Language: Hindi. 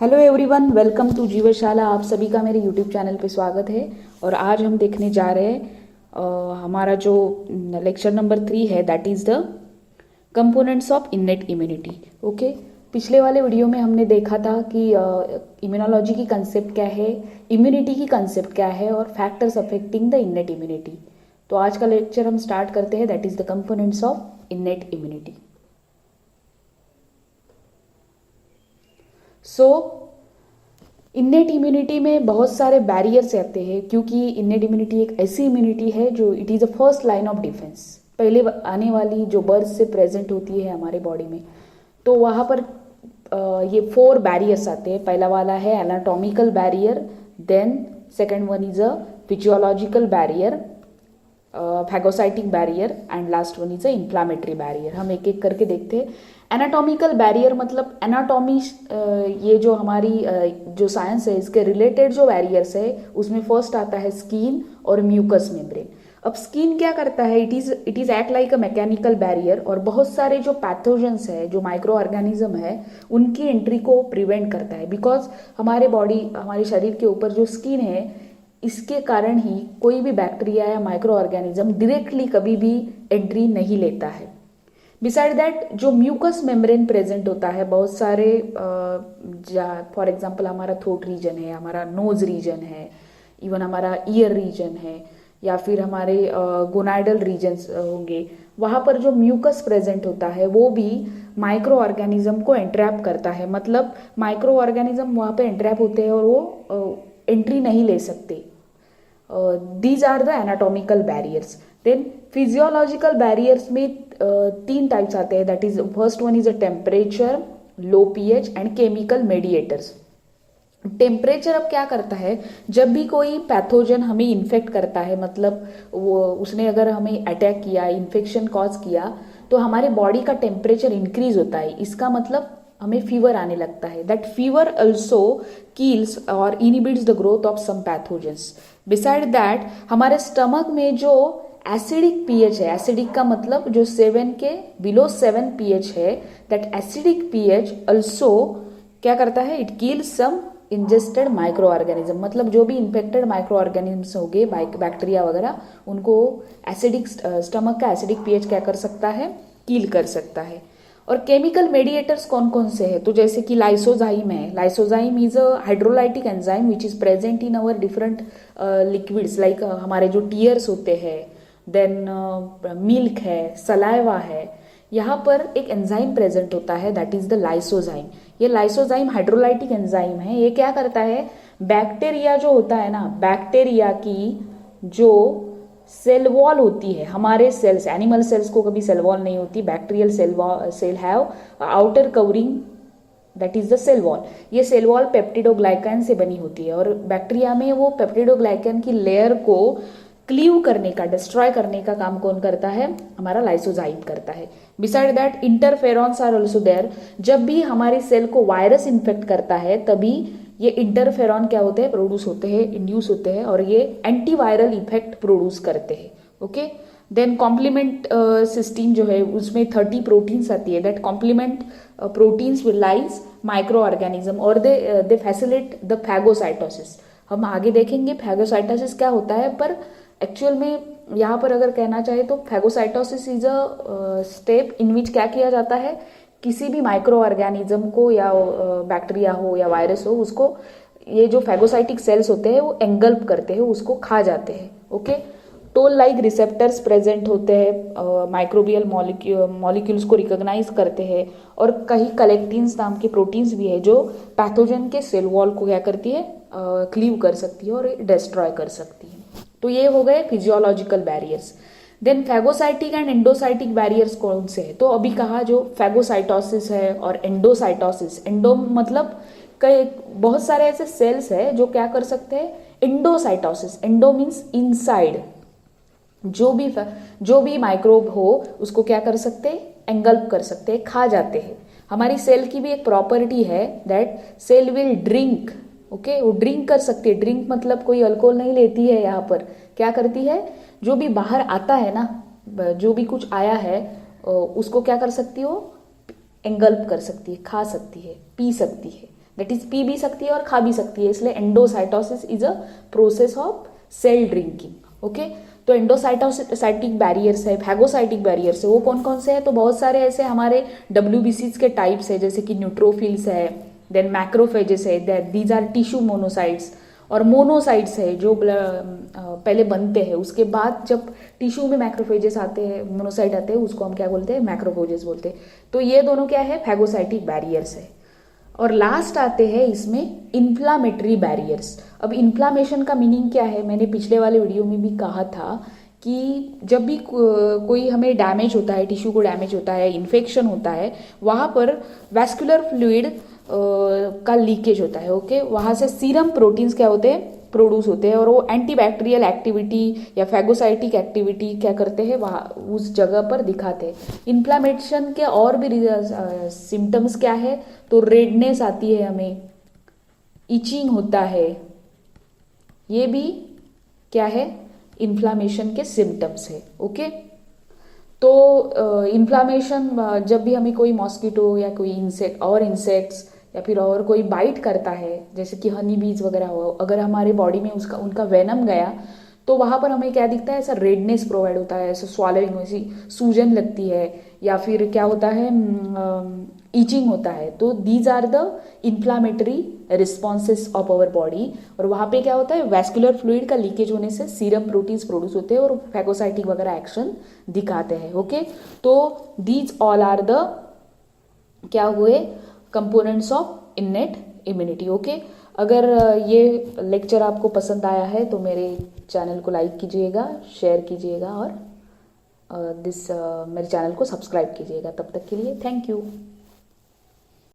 Hello everyone, welcome to Jeevshala. आप सभी का मेरे यूट्यूब चैनल पे स्वागत है। और आज हम देखने जा रहे हैं हमारा जो लेक्चर नंबर 3 है, that is the components of innate immunity. Okay, पिछले वाले वीडियो में हमने देखा था कि इम्यूनोलॉजी की कंसेप्ट क्या है, इम्यूनिटी की कंसेप्ट क्या है और factors affecting the innate immunity. तो आज का लेक्चर हम स्टार्ट करते हैं, that is the components of innate immunity. So innate immunity में बहुत सारे बैरियर्स आते हैं, क्योंकि इननेट इम्यूनिटी एक ऐसी इम्यूनिटी है जो it is a first line of defence, पहले आने वाली जो बर्थ से प्रेजेंट होती है हमारे बॉडी में। तो वहाँ पर ये 4 बैरियर्स आते हैं। पहला वाला है anatomical barrier, then second one is a physiological barrier, phagocytic barrier and last one is a inflammatory barrier. हम एक एक करके देखते हैं। एनाटॉमिकल बैरियर मतलब एनाटॉमी, ये जो हमारी जो साइंस है इसके रिलेटेड जो बैरियर्स है उसमें फर्स्ट आता है स्किन और म्यूकस मेम्ब्रेन। अब स्किन क्या करता है, it is act like a mechanical barrier और बहुत सारे जो पैथोजेंस है, जो माइक्रो ऑर्गेनिज्म है, उनकी एंट्री को प्रिवेंट करता है। बिकॉज हमारे शरीर के ऊपर जो स्किन है, इसके कारण ही कोई भी बैक्टीरिया या माइक्रो ऑर्गेनिज्म डायरेक्टली कभी भी एंट्री नहीं लेता है। बिसाइड दैट जो म्यूकस मेम्ब्रेन प्रेजेंट होता है, बहुत सारे फॉर एग्जांपल हमारा थ्रोट रीजन है, हमारा नोज रीजन है, इवन हमारा ईयर रीजन है, या फिर हमारे गोनाइडल रीजन्स होंगे, वहाँ पर जो म्यूकस प्रेजेंट होता है वो भी माइक्रो ऑर्गेनिज्म को एंट्रैप करता है। मतलब माइक्रो ऑर्गेनिज्म वहाँ पे एंट्रैप होते हैं और वो एंट्री नहीं ले सकते। These are the anatomical barriers. Then physiological barriers में 3 टाइप्स आते हैं, that is first one is a temperature, low pH and chemical mediators. Temperature अब क्या करता है, जब भी कोई पैथोजन हमें इन्फेक्ट करता है, मतलब वो उसने अगर हमें अटैक किया, इन्फेक्शन कॉज किया, तो हमारे बॉडी का टेम्परेचर इंक्रीज होता है। इसका मतलब हमें फीवर आने लगता है। दैट फीवर ऑल्सो किल्स और inhibits the growth of some pathogens. Beside that हमारे स्टमक में जो एसिडिक पीएच है, एसिडिक का मतलब जो 7 के बिलो 7 पीएच है, दैट एसिडिक पीएच ऑल्सो क्या करता है, it kills some ingested microorganism. मतलब जो भी इन्फेक्टेड माइक्रो ऑर्गेनिजम्स हो गए, बैक्टीरिया वगैरह, उनको एसिडिक स्टमक का एसिडिक पीएच क्या कर सकता है, किल कर सकता है। और केमिकल मेडिएटर्स कौन कौन से हैं, तो जैसे कि लाइसोजाइम है। Lysozyme is a hydrolytic enzyme which is present in our different liquids, like हमारे जो टीयर्स होते हैं, देन मिल्क है, सलाइवा है, यहाँ पर एक एंजाइम प्रेजेंट होता है, दैट इज द लाइसोजाइम। ये लाइसोजाइम हाइड्रोलाइटिक एंजाइम है। ये क्या करता है, बैक्टीरिया जो होता है ना, बैक्टीरिया की जो सेल वॉल होती है, हमारे सेल्स, एनिमल सेल्स को कभी सेल वॉल नहीं होती, bacterial cell have outer covering, that is the cell wall. ये सेल वॉल पेप्टिडोग्लाइकन से बनी होती है और बैक्टीरिया में वो पेप्टिडोग्लाइकन की लेयर को क्लीव करने का, डिस्ट्रॉय करने का काम कौन करता है, हमारा लाइसोजाइम करता है। Beside that interferons are also there. जब भी हमारी सेल को वायरस इन्फेक्ट करता है, तभी ये इंटरफेरॉन क्या होते हैं, प्रोड्यूस होते हैं, इंड्यूस होते हैं, और ये एंटीवायरल इफेक्ट प्रोड्यूस करते हैं। ओके, देन कॉम्प्लीमेंट सिस्टम जो है उसमें 30 प्रोटीन्स आती है, that complement proteins will lyse microorganism और दे फैसिलिटेट द फैगोसाइटोसिस। हम आगे देखेंगे फैगोसाइटोसिस क्या होता है, पर एक्चुअल में यहाँ पर अगर कहना चाहे तो phagocytosis is a step in which क्या किया जाता है, किसी भी माइक्रो ऑर्गेनिज्म को, या बैक्टीरिया हो या वायरस हो, उसको ये जो फैगोसाइटिक सेल्स होते हैं वो एंगल्प करते हैं, उसको खा जाते हैं। Okay, toll like receptors present होते हैं, माइक्रोबियल मॉलिक्यूल्स को रिकॉग्नाइज करते हैं, और कई कलेक्टिन्स नाम के प्रोटीन्स भी है जो पैथोजन के सेल वॉल को क्या करती है, क्लीव कर सकती है और डिस्ट्रॉय कर सकती है। तो ये हो गए physiological barriers. Then phagocytic and endocytic barriers कौन से हैं, तो अभी कहा जो फैगोसाइटोसिस है और एंडोसाइटोसिस। एंडो मतलब कई बहुत सारे ऐसे सेल्स है जो क्या कर सकते हैं, एंडोसाइटोसिस, एंडो मीन्स इनसाइड, जो भी माइक्रोब हो उसको क्या कर सकते हैं, एंगल्प कर सकते हैं, खा जाते हैं। हमारी सेल की भी एक प्रॉपर्टी है, that cell will drink. Okay, वो ड्रिंक कर सकती है। ड्रिंक मतलब कोई अल्कोहल नहीं लेती है, यहाँ पर क्या करती है, जो भी बाहर आता है ना, जो भी कुछ आया है उसको क्या कर सकती हो, एंगल्प कर सकती है, खा सकती है, पी सकती है। दैट इज पी भी सकती है और खा भी सकती है, इसलिए endocytosis is a process of cell drinking. Okay, तो एंडोसाइटिक बैरियर्स है, फैगोसाइटिक बैरियर्स है, वो कौन कौन से हैं? तो बहुत सारे ऐसे हमारे WBCs के टाइप्स है, जैसे कि न्यूट्रोफिल्स है, देन मैक्रोफेजेस है, दीज आर टिश्यू मोनोसाइट्स, और मोनोसाइट्स है जो पहले बनते हैं, उसके बाद जब टिश्यू में मैक्रोफेजेस आते हैं, मोनोसाइट आते हैं, उसको हम क्या बोलते हैं? मैक्रोफेजेस बोलते हैं। तो ये दोनों क्या है? फैगोसाइटिक बैरियर्स है। और लास्ट आते हैं इसमें इन्फ्लामेटरी बैरियर्स। अब इन्फ्लामेशन का मीनिंग क्या है? मैंने पिछले वाले वीडियो में भी कहा था कि जब भी कोई हमें डैमेज होता है, टिश्यू को डैमेज होता है, इन्फेक्शन होता है, वहाँ पर वैस्कुलर फ्लूइड का लीकेज होता है। ओके, वहाँ से सीरम प्रोटीन्स क्या होते हैं? प्रोड्यूस होते हैं, और वो एंटीबैक्टीरियल एक्टिविटी या फैगोसाइटिक एक्टिविटी क्या करते हैं? वहाँ उस जगह पर दिखाते हैं। इन्फ्लामेशन के और भी सिम्टम्स क्या है? तो रेडनेस आती है हमें, इचिंग होता है, ये भी क्या है? इन्फ्लामेशन के सिम्टम्स है। ओके, तो इन्फ्लामेशन जब भी हमें कोई मॉस्किटो या कोई इंसेक्ट्स या फिर और कोई बाइट करता है, जैसे कि हनी बीज वगैरह हो, अगर हमारे बॉडी में उनका वेनम गया, तो वहाँ पर हमें क्या दिखता है? ऐसा रेडनेस प्रोवाइड होता है, ऐसा स्वालोइंग, ऐसी सूजन लगती है, या फिर क्या होता है? ईचिंग होता है। तो these are the inflammatory responses of our body. और वहाँ पे क्या होता है? वैस्कुलर फ्लूइड का लीकेज होने से सीरम प्रोटीन्स प्रोड्यूस होते हैं और फैगोसाइटिक वगैरह एक्शन दिखाते हैं। ओके, तो दीज ऑल आर द क्या हुए? Components of innate immunity. Okay, अगर ये लेक्चर आपको पसंद आया है तो मेरे चैनल को लाइक कीजिएगा, शेयर कीजिएगा, और मेरे चैनल को सब्सक्राइब कीजिएगा। तब तक के लिए थैंक यू।